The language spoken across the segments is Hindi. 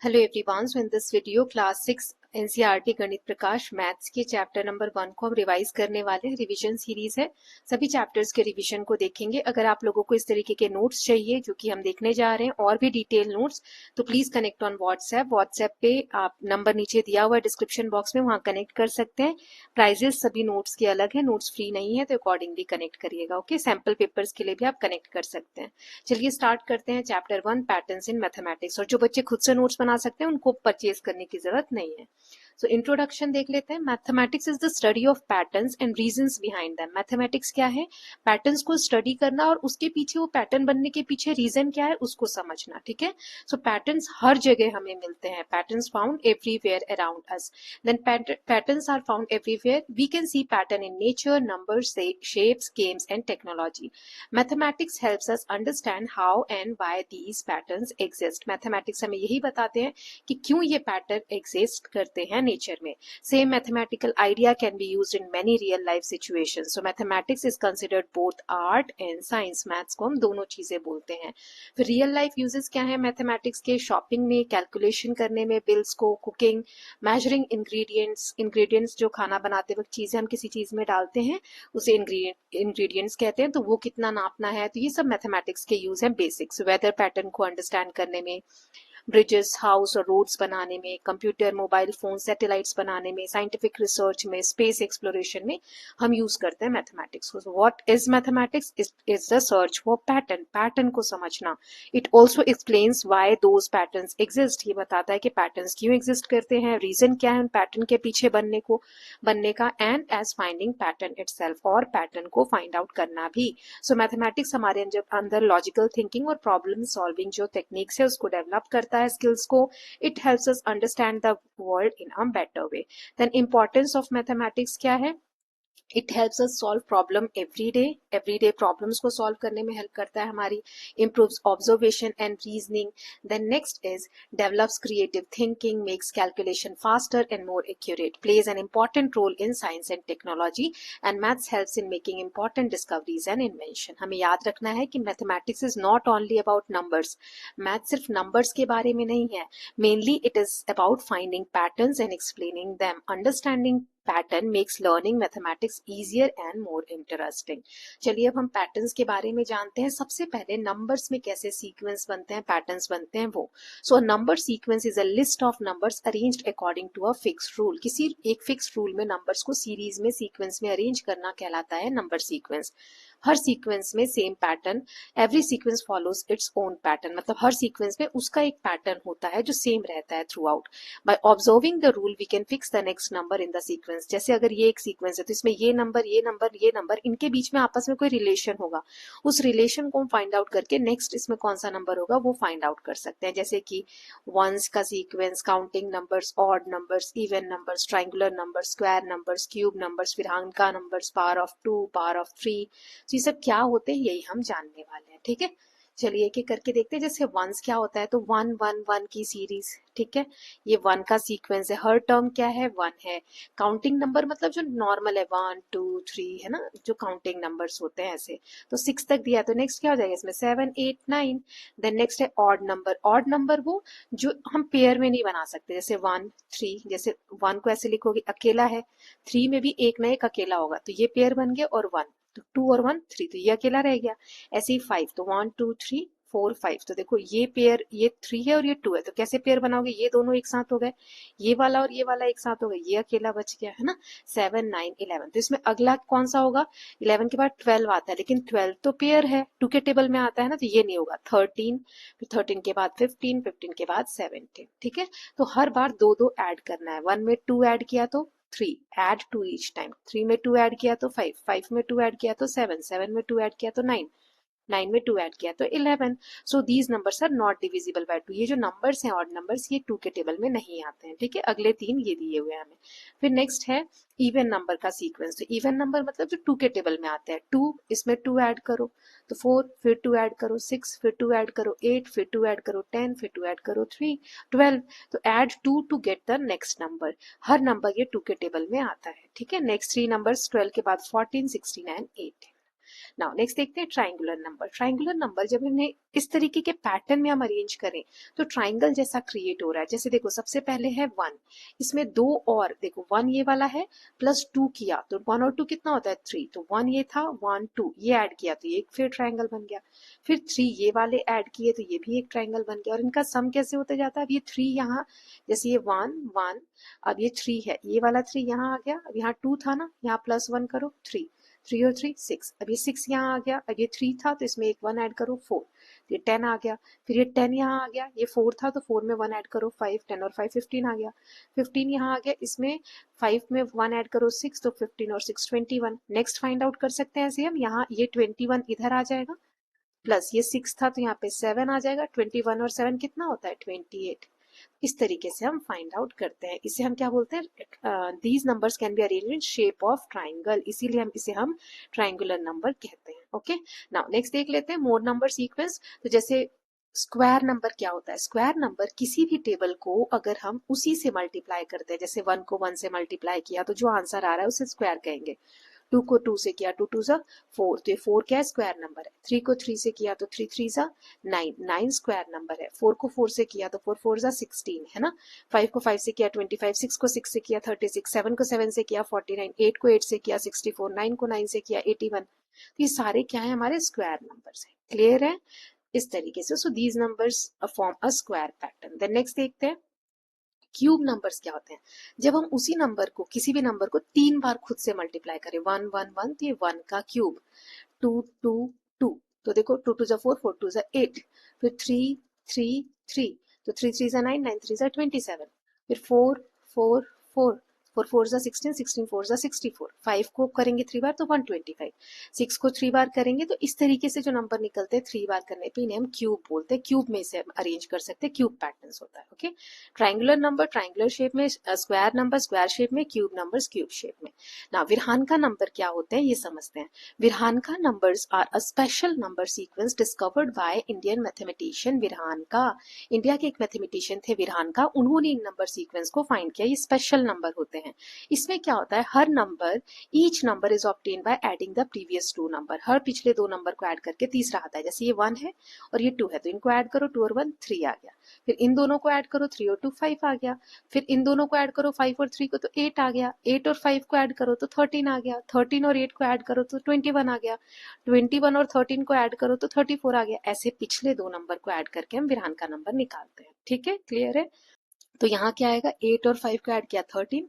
Hello everyone. So in this video, class 6 NCERT गणित प्रकाश मैथ्स के चैप्टर नंबर 1 को हम रिवाइज करने वाले हैं। रिवीजन सीरीज है, सभी चैप्टर्स के रिवीजन को देखेंगे। अगर आप लोगों को इस तरीके के नोट्स चाहिए जो कि हम देखने जा रहे हैं और भी डिटेल नोट्स, तो प्लीज कनेक्ट ऑन व्हाट्सएप पे आप नंबर नीचे दिया हुआ है डिस्क्रिप्शन बॉक्स में, वहां कनेक्ट कर सकते हैं। प्राइजेस सभी नोट्स के अलग है, नोट्स फ्री नहीं है, तो अकॉर्डिंगली कनेक्ट करिएगा। ओके, सैम्पल पेपर्स के लिए भी आप कनेक्ट कर सकते हैं। चलिए स्टार्ट करते हैं चैप्टर 1 पैटर्न्स इन मैथमेटिक्स। और जो बच्चे खुद से नोट्स बना सकते हैं उनको परचेज करने की जरूरत नहीं है। सो इंट्रोडक्शन देख लेते हैं। Mathematics is the study of patterns and reasons behind them. Mathematics क्या है? पैटर्न्स को स्टडी करना और उसके पीछे, वो पैटर्न बनने के पीछे रीजन क्या है उसको समझना। ठीक है, सो पैटर्न्स हर जगह हमें मिलते हैं। Patterns found everywhere around us. Then patterns are found everywhere. We can see pattern in nature, numbers, shapes, games and technology. Mathematics helps us understand how and why these patterns exist. Mathematics हमें यही बताते हैं कि क्यों ये पैटर्न एग्जिस्ट करते हैं नेचर में। Same mathematical idea can be used in many real life situations. So mathematics is considered both art and science. Maths को हम दोनों चीजें बोलते हैं। फिर रियल लाइफ यूजेस क्या है मैथमेटिक्स के? शॉपिंग में, कैलकुलेशन करने में, बिल्स को, कुकिंग, मेजरिंग इंग्रेडिएंट्स जो खाना बनाते वक्त चीजें हम किसी चीज में डालते हैं उसे इंग्रेडिएंट्स कहते हैं, तो वो कितना नापना है, तो ये सब मैथमेटिक्स के यूज हैं। बेसिक्स वेदर पैटर्न को अंडरस्टैंड करने में, ब्रिजेस, हाउस और रोड्स बनाने में, कंप्यूटर, मोबाइल फोन, सैटेलाइट्स बनाने में, साइंटिफिक रिसर्च में, स्पेस एक्सप्लोरेशन में हम यूज करते हैं मैथमेटिक्स को। What is mathematics? Is the search for pattern. Pattern को समझना। It also explains why those patterns exist. ये बताता है कि पैटर्न्स क्यों एग्जिस्ट करते हैं, रीजन क्या है उन पैटर्न के पीछे बनने का, and as finding pattern itself, और पैटर्न को फाइंड आउट करना भी। सो मैथमेटिक्स हमारे अंदर लॉजिकल थिंकिंग और प्रॉब्लम सॉल्विंग जो टेक्निक्स है उसको डेवलप करता है, स्किल्स को। It helps us understand the world in a better way. Then importance of mathematics क्या है? It helps us solve problem everyday problems को सॉल्व करने में हेल्प करता है हमारी। Improves observation and reasoning. Then next is develops creative thinking, makes calculation faster and more accurate, plays an important role in science and technology, and maths helps in making important discoveries and invention. हमें याद रखना है कि mathematics is not only about numbers. Math सिर्फ नंबर्स के बारे में नहीं है, mainly it is about finding patterns and explaining them. Understanding pattern makes learning mathematics easier and more interesting. चलिए अब हम पैटर्न्स के बारे में जानते हैं। सबसे पहले नंबर्स में कैसे सीक्वेंस बनते हैं, पैटर्न्स बनते हैं वो। So number sequence is a list of numbers arranged according to a fixed rule. किसी एक फिक्स्ड रूल में नंबर्स को सीरीज में, सीक्वेंस में अरेंज करना कहलाता है नंबर सीक्वेंस। हर सीक्वेंस में same pattern, every sequence follows its own pattern, मतलब हर सीक्वेंस में उसका एक पैटर्न होता है जो सेम रहता है throughout. By observing the rule we can fix the next number in the sequence. जैसे अगर ये एक सीक्वेंस है तो इसमें ये नंबर, ये नंबर, ये नंबर, इनके बीच में आपस में कोई रिलेशन होगा, उस रिलेशन को हम फाइंड आउट करके नेक्स्ट इसमें कौन सा नंबर होगा वो फाइंड आउट कर सकते हैं। जैसे कि वंस का sequence, counting numbers, odd numbers, even numbers, triangular numbers, square numbers, cube numbers, Virahanka numbers, power of 2, power of 3। तो ये सब क्या होते हैं यही हम जानने वाले हैं। ठीक है, चलिए एक एक करके देखते हैं। जैसे वंस क्या होता है, तो 1 1 1 की सीरीज। ठीक है, ये 1 का सीक्वेंस है, हर टर्म क्या है, 1 है। काउंटिंग नंबर मतलब जो नॉर्मल है, 1 2 3 है ना, जो काउंटिंग नंबर्स होते हैं ऐसे। तो 6 तक दिया, तो नेक्स्ट क्या हो जाएगा इसमें, 7 8 9। देन नेक्स्ट है ऑड नंबर। ऑड नंबर वो जो हम पेयर में नहीं बना सकते, जैसे 1 3, जैसे 1 को ऐसे लिखोगे अकेला है, 3 में भी एक ना एक अकेला होगा, तो ये पेयर बन गया, और 1, तो 2 और 1 3, तो ये अकेला रह गया। ऐसे ही 5, तो 1 2 3 4 5, तो देखो ये पेयर, ये 3 है और ये 2 है, तो कैसे पेयर बनाओगे, ये दोनों एक साथ हो गए, ये वाला और ये वाला एक साथ हो गए, ये अकेला बच गया है ना। 7 9 11, तो इसमें अगला कौन सा होगा, 11 के बाद 12 आता है, लेकिन 12 तो पेयर है, 2 के टेबल में आता है ना, तो ये नहीं होगा। 13, फिर 13 के बाद 15, 15 के बाद 17। ठीक है, तो हर बार दो दो ऐड करना है। 1 में 2 ऐड किया तो 3, add 2 each time। 3 में 2 ऐड किया तो 5, 5 में 2 ऐड किया तो 7, 7 में 2 ऐड किया तो 9, 9 में 2 ऐड किया तो 11। So these numbers are not divisible by 2। ये जो नंबर्स हैं ऑड नंबर्स, ये 2 के टेबल में नहीं आते हैं। ठीक है, अगले 3 ये दिए हुए हैं हमें। फिर नेक्स्ट है इवन नंबर का सीक्वेंस। तो इवन नंबर मतलब जो 2 के टेबल में आते हैं, 2, इसमें 2 ऐड करो तो 4, फिर 2 ऐड करो 6, फिर 2 ऐड करो 8, फिर 2 ऐड करो 10, फिर 2 ऐड करो 3 12। तो add 2 to get the next number. हर नंबर ये 2 के टेबल में आता है। ठीक है, नेक्स्ट 3 नंबर्स 12 के बाद 14 16 एंड 8। नाउ नेक्स्ट देखते हैं ट्राइंगुलर नंबर। ट्राइंगुलर नंबर जब हमने इस तरीके के पैटर्न में हम अरेंज करें तो ट्राइंगल जैसा क्रिएट हो रहा है। जैसे देखो सबसे पहले है 1, इसमें 2 और देखो 1 ये वाला है प्लस 2 किया तो 1 और 2 कितना होता है 3, तो 1 ये था 1 2 ये ऐड किया तो ये एक फिर ट्राइंगल बन गया, फिर 3 ये वाले ऐड किए तो ये भी एक ट्राइंगल बन गया। और इनका सम कैसे होते जाता है, अब ये 3 यहाँ जैसे ये 1 1, अब ये 3 है, ये वाला 3 यहाँ आ गया, अब यहाँ 2 था ना, यहाँ प्लस 1 करो 3, 3 और 3 6, अब ये 6 यहाँ आ गया, अब ये 3 था तो इसमें एक 1 ऐड करो 4, ये 10 आ गया, फिर ये 10 यहाँ आ गया, ये 4 था तो 4 में 1 ऐड करो 5, 10 और 5 15 आ गया, 15 यहाँ आ गया, इसमें 5 में 1 ऐड करो 6 तो 15 और 6 21। नेक्स्ट फाइंड आउट कर सकते हैं ऐसे हम, यहाँ ये 21 इधर आ जाएगा प्लस ये 6 था तो यहाँ पे 7 आ जाएगा, 21 और 7 कितना होता है 28। इस तरीके से हम फाइंड आउट करते हैं। इसे हम क्या बोलते हैं, these numbers can be arranged in shape of triangle, इसीलिए हम इसे हम ट्राइंगुलर नंबर कहते हैं। ओके, नाउ नेक्स्ट देख लेते हैं मोर नंबर सीक्वेंस। तो जैसे स्क्वायर नंबर क्या होता है, स्क्वायर नंबर किसी भी टेबल को अगर हम उसी से मल्टीप्लाई करते हैं, जैसे 1 को 1 से मल्टीप्लाई किया तो जो आंसर आ रहा है उसे स्क्वायर कहेंगे, 2 को 2 से किया 2 2 जा 4, तो ये 4 क्या है स्क्वायर नंबर है, 3 को 3 से किया तो 3 3 जा 9, 9 स्क्वायर नंबर है, 4 को 4 से किया तो 4 4 जा 16 है ना, 5 को 5 से किया 25, 6 को 6 से किया 36, 7 को 7 से किया 49, 8 को 8 से किया 64, 9 को 9 से किया 81। तो ये सारे क्या है हमारे स्क्वायर नंबर्स हैं। क्लियर है इस तरीके से, so these numbers form a square pattern. Then next देखते हैं क्यूब नंबर्स क्या होते हैं, जब हम उसी नंबर को किसी भी नंबर को 3 बार खुद से मल्टीप्लाई करें, 1 1 1 तो ये 1 का क्यूब, 2 2 2 तो देखो 2 2 जा 4, 4 2 जा 8, फिर 3 3 3 तो 3 3 जा 9, 9 3 जा 27, फिर 4 4 4 4 4 जा 16, 16 4 जा 64, 5 को करेंगे 3 बार तो 125, 6 को 3 बार करेंगे तो इस तरीके से जो नंबर निकलते हैं 3 बार करने पे इन्हें हम क्यूब बोलते हैं। क्यूब में इसे अरेंज कर सकते हैं, क्यूब पैटर्न्स होता है। Okay, triangular number triangular shape में, स्क्वायर नंबर स्क्वायर शेप में, क्यूब नंबर्स क्यूब शेप में। ना विरहानका नंबर क्या होते हैं ये समझते हैं। Virahanka numbers are a special number sequence discovered by Indian mathematician Virahanka. India के एक मैथमेटिशियन थे विरहानका, उन्होंने इन नंबर सीक्वेंस को फाइंड किया। ये स्पेशल नंबर होते हैं। इसमें क्या होता है, हर number each number is obtain by adding the previous 2 number, हर पिछले 2 नंबर को ऐड करके तीसरा आता है। जैसे ये 1 है और ये 2 है तो इनको ऐड करो, 2 और 1 3 आ गया, फिर इन दोनों को ऐड करो 3 और 2 5 आ गया, फिर इन दोनों को ऐड करो 5 और 3 को तो 8 आ गया, 8 और 5 को ऐड करो तो 13 आ गया, 13 और 8 को ऐड करो तो 21 आ गया, 21 और 13 को ऐड करो तो 34 आ गया। ऐसे पिछले 2 नंबर को ऐड करके हम विरहान का नंबर निकालते हैं। ठीक है, क्लियर है। तो यहाँ क्या आएगा, 8 और 5 को ऐड किया 13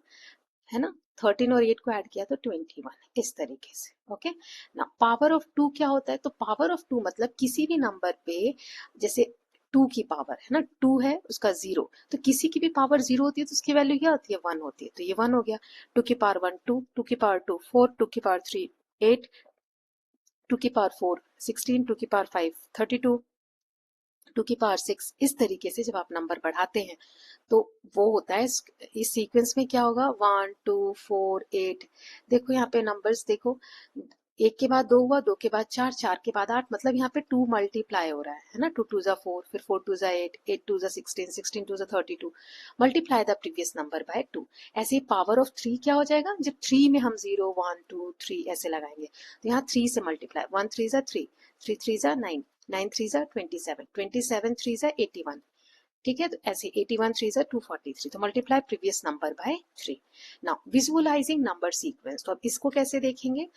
है ना, 13 और 8 को ऐड किया तो 21, इस तरीके से। ओके, ना पावर ऑफ 2 क्या होता है, तो पावर ऑफ 2 मतलब किसी भी नंबर पे जैसे 2 की पावर है ना, 2 है उसका 0, तो किसी की भी पावर 0 होती है तो उसकी वैल्यू क्या होती है 1 होती है, तो ये 1 हो गया। 2 की पावर 1 2, 2 की पावर 2 4, 2 की पावर 3 8, 2 की पावर 4 16, 2 की पावर 5 32, 2 की पावर 6। इस तरीके से जब आप नंबर बढ़ाते हैं तो वो होता है, इस सीक्वेंस में क्या होगा 1 2 4 8, देखो यहाँ पे नंबर्स देखो, एक के बाद 2 हुआ, 2 के बाद 4, 4 के बाद 8, मतलब यहाँ पे 2 मल्टीप्लाई हो रहा है ना, 2 2 जा 4, फिर 4 2 जा 8, 8 2 जा 16, 16 2 जा 32, multiply the previous number by 2। ऐसे पावर ऑफ 3 क्या हो जाएगा, जब 3 में हम 0 1 2 3 ऐसे लगाएंगे तो यहाँ 3 से मल्टीप्लाई, 1 3 जा 3, 3 3 जा 9, 9 3 जा 27, 27 3 जा 81। ठीक है, तो ऐसे 81 3 जा 243, तो multiply previous number by 3। Now visualising number sequence, तो अब इसको कैसे देखेंगे।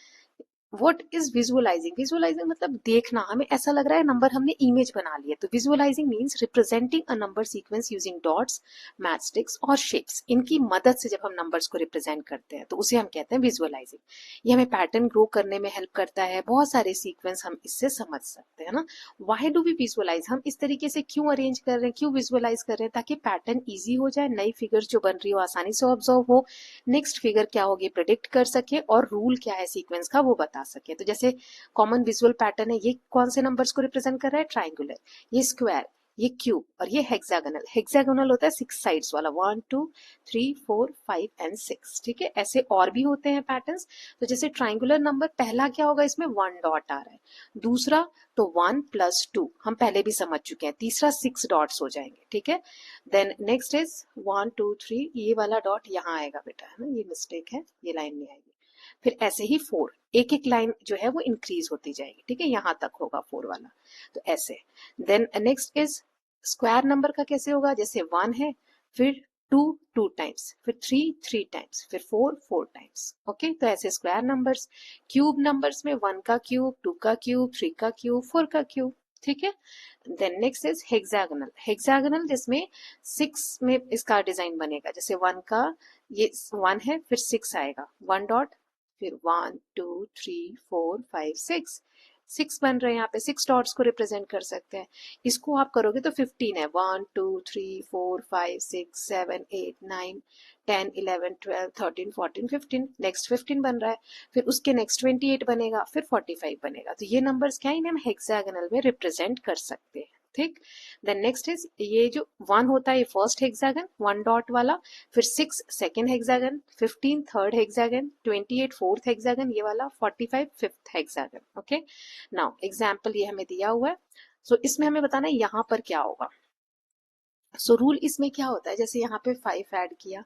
व्हाट इज विजुअलाइजिंग, विजुअलाइजिंग मतलब देखना, हमें ऐसा लग रहा है नंबर हमने इमेज बना लिया, तो visualizing means representing a number sequence using dots, matchsticks और शेप्स। इनकी मदद से जब हम नंबर्स को रिप्रेजेंट करते हैं तो उसे हम कहते हैं विजुअलाइजिंग। ये हमें पैटर्न ग्रो करने में हेल्प करता है, बहुत सारे सीक्वेंस हम इससे समझ सकते हैं ना। व्हाई डू वी विजुअलाइज, हम इस तरीके से क्यों अरेंज कर रहे हैं, क्यों विजुअलाइज कर रहे हैं, ताकि पैटर्न ईजी हो जाए, नई फिगर जो बन रही हो आसानी से ऑब्जर्व हो, नेक्स्ट फिगर क्या होगी प्रिडिक्ट कर सके, और रूल क्या है सीक्वेंस का वो बता सके। तो जैसे कॉमन विजुअल पैटर्न है, ये कौन से नंबर्स को रिप्रेजेंट कर रहा है, ट्राइंगुलर, ये स्क्वायर, ये क्यूब, और ये हेक्सागोनल। हेक्सागोनल होता है 6 साइड्स वाला, 1 2 3 4 5 एंड 6। ठीक है, ऐसे और भी होते हैं पैटर्न्स। तो जैसे ट्राइंगुलर नंबर पहला क्या होगा, इसमें 1 डॉट आ रहा है, दूसरा तो 1 + 2 हम पहले भी समझ चुके हैं, तीसरा 6 डॉट्स हो जाएंगे। ठीक है, देन नेक्स्ट इज 1 2 3, ये वाला डॉट यहाँ आएगा बेटा, है ना, ये मिस्टेक है, ये लाइन नहीं आएगी। फिर ऐसे ही 4, एक एक लाइन जो है वो इंक्रीज होती जाएगी, ठीक है, यहाँ तक होगा 4 वाला, तो ऐसे। Then next is square number का कैसे होगा, जैसे 1 है, फिर 2 2 टाइम्स, फिर 3 3 टाइम्स, फिर 4 4 टाइम्स, ओके। तो ऐसे स्क्वायर नंबर्स। क्यूब नंबर्स में 1 का क्यूब, 2 का क्यूब, 3 का क्यूब, 4 का क्यूब, ठीक है। Then next is hexagonal. Hexagonal जिसमें 6 में इसका डिजाइन बनेगा, जैसे 1 का ये 1 है, फिर 6 आएगा, 1 डॉट, फिर 1 2 3 4 5 6, 6 बन रहे हैं यहाँ पे, 6 डॉट्स को रिप्रेजेंट कर सकते हैं। इसको आप करोगे तो 15 है, 1 2 3 4 5 6 7 8 9 10 11 12 13 14 15, नेक्स्ट 15 बन रहा है, फिर उसके नेक्स्ट 28 बनेगा, फिर 45 बनेगा। तो ये नंबर्स क्या है, इन्हें हम हेक्सागोनल में रिप्रेजेंट कर सकते हैं, ठीक। देन नेक्स्ट इज ये जो 1 होता है ये फर्स्ट हेक्सागन 1 डॉट वाला, फिर 6 second hexagon, 15 third hexagon, 28 fourth hexagon ये वाला, 45 fifth hexagon, okay. Now example ये हमें दिया हुआ है, सो इसमें हमें बताना है यहाँ पर क्या होगा। सो रूल इसमें क्या होता है, जैसे यहाँ पे 5 ऐड किया,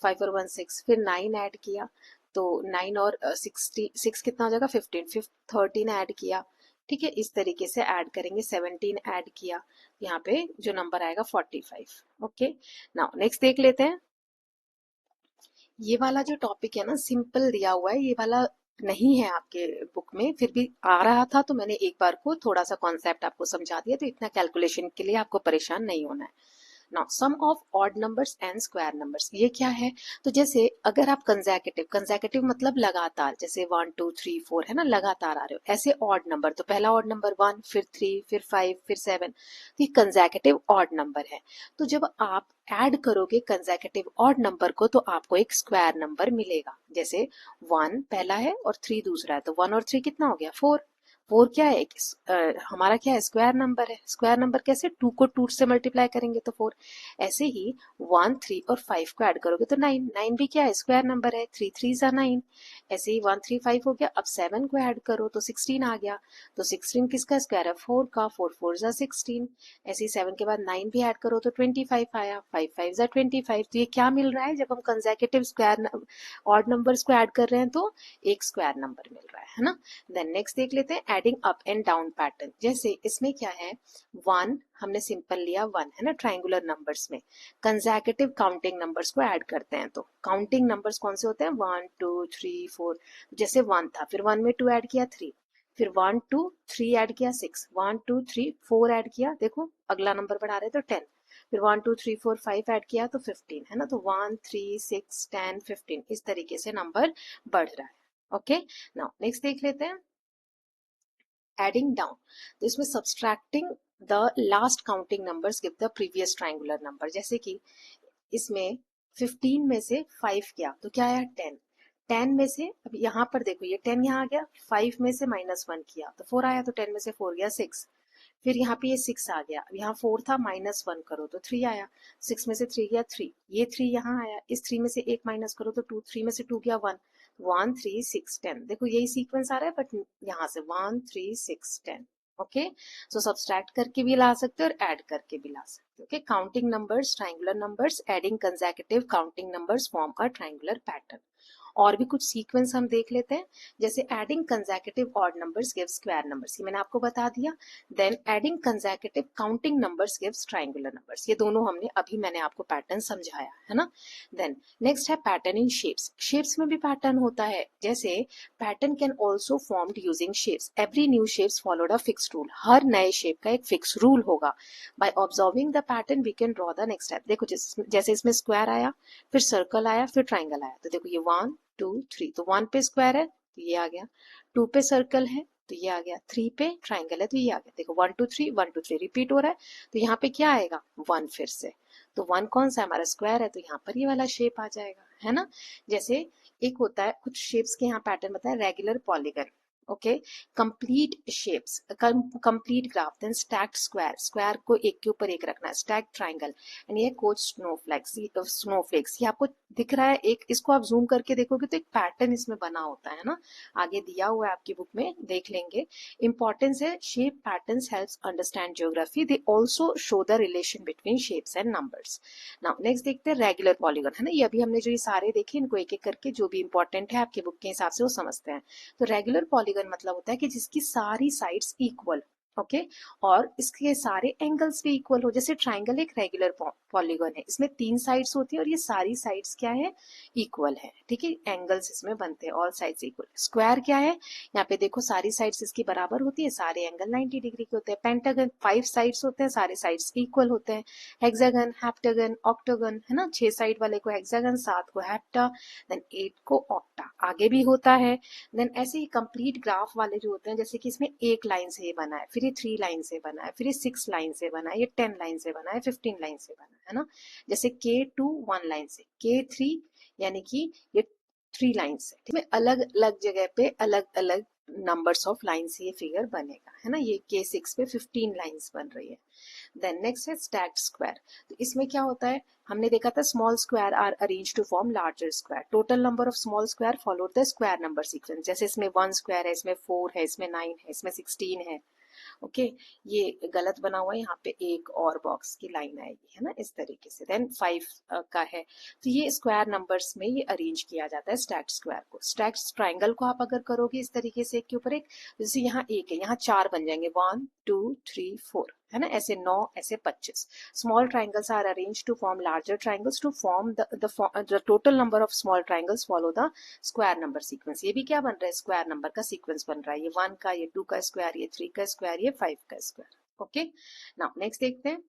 5 और 1 6, फिर 9 ऐड किया, तो 9 और 6 कितना हो जाएगा 15, फिर 13 ऐड किया, ठीक है, इस तरीके से ऐड करेंगे, 17 ऐड किया, यहाँ पे जो नंबर आएगा 45, ओके। नाउ नेक्स्ट देख लेते हैं। ये वाला जो टॉपिक है ना सिंपल दिया हुआ है, ये वाला नहीं है आपके बुक में, फिर भी आ रहा था तो मैंने एक बार को थोड़ा सा कॉन्सेप्ट आपको समझा दिया, तो इतना कैलकुलेशन के लिए आपको परेशान नहीं होना है। Now sum of odd numbers and square numbers, ये क्या है, तो जैसे अगर आप कंसेक्यूटिव, कंसेक्यूटिव मतलब लगातार, जैसे 1 2 3 4 है ना, लगातार आ रहे हो, ऐसे ऑड नंबर, तो पहला ऑड नंबर 1, फिर 3, फिर 5, फिर 7, तो ये कंसेक्यूटिव ऑड नंबर है। तो जब आप ऐड करोगे कंसेक्यूटिव ऑड नंबर को तो आपको एक स्क्वायर नंबर मिलेगा, जैसे 1 पहला है और 3 दूसरा है, तो 1 और 3 कितना हो गया 4, 4 क्या है, हमारा क्या है स्क्वायर नंबर है। स्क्वायर नंबर कैसे, 2 को 2 से मल्टीप्लाई करेंगे तो 4, ऐसे ही 1 3 और 5 को ऐड करोगे तो 9, 9 भी क्या है स्क्वायर नंबर है, 3 3 जा 9, ऐसे ही 1 3 5 हो गया। अब 7 को ऐड करो तो 16 आ गया, तो 16 किसका स्क्वायर है 4 का, 4 4 जा 16, ऐसे ही 7 के बाद 9 भी ऐड करो तो 25 आया, 5 5 जा 25। तो ये क्या मिल रहा है, जब हम कंसेक्यूटिव स्क्वायर ऑड नंबर्स को ऐड कर रहे हैं तो एक स्क्वायर नंबर मिल रहा है ना। देन नेक्स्ट देख लेते हैं adding up and down pattern. जैसे इसमें क्या है, 1 हमने सिंपल लिया 1 है ना, ट्रायंगुलर नंबर्स में कंसेक्यूटिव काउंटिंग नंबर्स को ऐड करते हैं, तो काउंटिंग नंबर्स कौन से होते हैं 1 2 3 4, जैसे 1 था, फिर 1 में 2 ऐड किया 3, फिर 1 2 3 ऐड किया 6, 1 2 3 4 ऐड किया, देखो अगला नंबर बढ़ा रहे तो 10, फिर 1 2 3 4 5 ऐड किया तो 15 है ना, तो 1 3 6 10 15 इस तरीके से नंबर बढ़ रहा है, ओके। नाउ नेक्स्ट देख लेते हैं एडिंग डाउन। तो इसमें subtracting the last counting numbers give the previous triangular number, जैसे कि इसमें 15 में से 5 गया तो क्या आया 10, 10 में से अब यहाँ पर देखो ये 10 यहाँ आ गया, 5 में से -1 किया तो 4 आया, तो 10 में से 4 गया 6, फिर यहाँ पे ये 6 आ गया, अब यहाँ 4 था -1 करो तो 3 आया, 6 में से 3 गया 3, ये 3 यहाँ आया, इस 3 में से 1 माइनस करो तो 2, 3 में से 2 गया 1, 1 3 6 10, देखो यही सीक्वेंस आ रहा है बट यहाँ से 1 3 6 10, ओके। सो सब्सट्रैक्ट करके भी ला सकते हो और ऐड करके भी ला सकते हो, okay. Counting numbers, triangular numbers, adding consecutive counting numbers form a triangular pattern. और भी कुछ सीक्वेंस हम देख लेते हैं, जैसे adding consecutive odd numbers gives square numbers, ये मैंने आपको बता दिया। Then adding consecutive counting numbers gives triangular numbers, ये दोनों हमने अभी मैंने आपको पैटर्न समझाया है ना। देन नेक्स्ट है पैटर्न इन शेप्स। शेप्स में भी पैटर्न होता है, जैसे pattern can also formed using shapes, every new shapes followed a fixed rule, हर नए शेप का एक फिक्स रूल होगा। By observing the pattern we can draw the next step, देखो जैसे इसमें स्क्वायर आया, फिर सर्कल आया, फिर ट्राइंगल आया, तो देखो ये 1 2 3, तो 1 पे स्क्वायर है तो ये आ गया, 2 पे सर्कल है तो ये आ गया, 3 पे ट्राइंगल है तो ये आ गया, देखो 1 2 3 1 2 3 रिपीट हो रहा है, तो यहाँ पे क्या आएगा 1 फिर से, तो 1 कौन सा हमारा स्क्वायर है, तो यहाँ पर ये वाला शेप आ जाएगा है ना। जैसे एक होता है कुछ शेप्स के यहाँ पैटर्न बताए regular polygon, okay, complete shapes, complete graph, then stacked square, square को एक के ऊपर एक रखना है, स्टैक्ड ट्राइंगल, एंड ये कोच स्नोफ्लेक्स, स्नोफ्लेक्स ये आपको दिख रहा है एक, इसको आप जूम करके देखोगे तो एक पैटर्न इसमें बना होता है ना, आगे दिया हुआ है आपकी बुक में, देख लेंगे। इंपॉर्टेंस है, shape patterns helps understand geography, they also show the relation between shapes and numbers. Now next देखते हैं रेगुलर पॉलीगन, है ना, ये अभी हमने जो ये सारे देखे, इनको एक एक करके जो भी इंपॉर्टेंट है आपके बुक के हिसाब से वो समझते हैं। तो रेगुलर पॉलीगन मतलब होता है कि जिसकी सारी साइड्स इक्वल, ओके, और इसके सारे एंगल्स भी इक्वल हो। जैसे ट्राइंगल एक रेगुलर पॉलीगन है, इसमें 3 साइड्स होती है और ये सारी साइड्स क्या है, इक्वल है, ठीक है, एंगल्स इसमें बनते हैं, ऑल साइड्स इक्वल। स्क्वायर क्या है, यहाँ पे देखो सारी साइड्स इसकी बराबर होती है, सारे एंगल 90 डिग्री के होते हैं। पेंटागन 5 साइड्स होते हैं, सारे साइड्स इक्वल होते हैं। हेक्सागन, हेप्टागन, ऑक्टागन, है ना, 6 साइड वाले को हेक्सागन, 7 को हेप्टा, देन 8 को ऑक्टा, आगे भी होता है। देन ऐसे ही कंप्लीट ग्राफ वाले जो होते हैं, जैसे कि इसमें एक लाइन से ये बना है, फिर ये 3 लाइन से बना है, फिर ये 6 लाइन से बना है, ये 10 लाइन से बना है, 15 लाइन से बना है ना। जैसे K2 1 लाइन से, K3 यानी कि ये 3 लाइन से, ठीक है, अलग अलग जगह पे अलग अलग नंबर्स ऑफ लाइन से ये फिगर बनेगा, है ना। ये K6 पे 15 लाइंस बन रही है। देन नेक्स्ट है स्टैक्ड स्क्वायर, तो इसमें क्या होता है, हमने देखा था small square are arrange to form larger square, total number of small square follow the square number sequence, जैसे इसमें 1 स्क्वायर है, इसमें 4 है, इसमें 9 है, इसमें 16 है, ओके। ये गलत बना हुआ है, यहाँ पे एक और बॉक्स की लाइन आएगी, है ना, इस तरीके से। देन 5 का है, तो ये स्क्वायर नंबर्स में ये अरेंज किया जाता है स्टैक्ड स्क्वायर को। स्टैक्ड ट्राइंगल को आप अगर करोगे इस तरीके से एक के ऊपर एक, जैसे यहाँ एक है, यहाँ 4 बन जाएंगे, 1 2 3 4, है ना, ऐसे 9, ऐसे 25। Small triangles are arrange to form larger triangles, to form the total number of small triangles follow the square number sequence. ये भी क्या बन रहा है, स्क्वायर नंबर का सीक्वेंस बन रहा है, ये 1 का, ये 2 का स्क्वायर, ये 3 का स्क्वायर, ये 5 का स्क्वायर, ओके। नाउ नेक्स्ट देखते हैं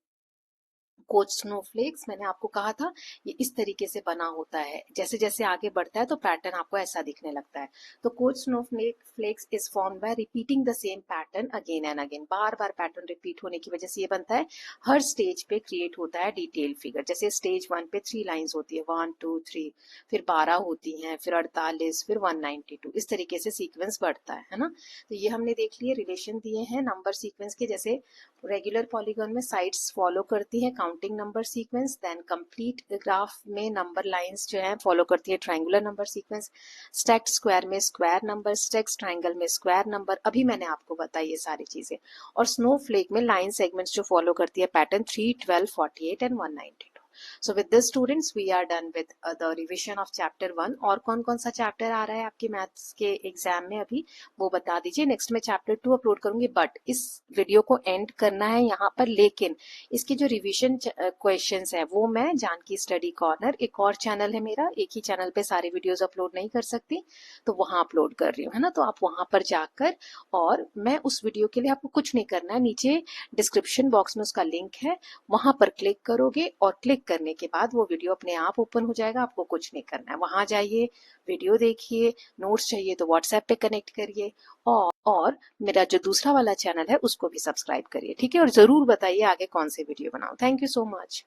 कोच स्नोफ्लेक्स। मैंने आपको कहा था ये इस तरीके से बना होता है, जैसे जैसे आगे बढ़ता है तो पैटर्न आपको ऐसा दिखने लगता है। तो coach snowflakes is form by repeating the same pattern again and again, bar bar pattern repeat होने की वजह से ये बनता है। हर स्टेज पे क्रिएट होता है डिटेल फिगर, जैसे स्टेज 1 पे 3 लाइंस होती है, 1 2 3, फिर 12 होती हैं, फिर 48, फिर 192, इस तरीके से सीक्वेंस बढ़ता है ना। तो ये हमने देख लिए, रिलेशन दिए हैं नंबर सीक्वेंस के, जैसे रेगुलर पॉलीगन में साइड्स फॉलो करती है counting number sequence, then complete graph में नंबर लाइंस जो है फॉलो करती है triangular number sequence, stacked square में स्क्वायर नंबर, स्टैक्ड ट्रायंगल में स्क्वायर नंबर, अभी मैंने आपको बताई ये सारी चीजें। और स्नोफ्लेक में लाइन सेगमेंट्स जो फॉलो करती है pattern 3 12 48 and 192। So with this students we are done with the revision of chapter 1। और कौन कौन सा चैप्टर आ रहा है आपके मैथ्स के एग्जाम में अभी वो बता दीजिए। नेक्स्ट में चैप्टर 2 अपलोड करूंगी, बट इस वीडियो को एंड करना है यहाँ पर, लेकिन इसके जो रिवीजन क्वेश्चंस है वो मैं जानकी स्टडी कॉर्नर, एक और चैनल है मेरा, एक ही चैनल पे सारी वीडियोस अपलोड नहीं कर सकती, तो वहां अपलोड कर रही हूँ, है ना। तो आप वहां पर जाकर, और मैं उस वीडियो के लिए आपको कुछ नहीं करना है, नीचे डिस्क्रिप्शन बॉक्स में उसका लिंक है, वहां पर क्लिक करोगे और क्लिक करने के बाद वो वीडियो अपने आप ओपन हो जाएगा, आपको कुछ नहीं करना है, वहां जाइए, वीडियो देखिए, नोट्स चाहिए तो व्हाट्सएप पे कनेक्ट करिए, और मेरा जो दूसरा वाला चैनल है उसको भी सब्सक्राइब करिए, ठीक है। और जरूर बताइए आगे कौन से वीडियो बनाऊं। Thank you so much.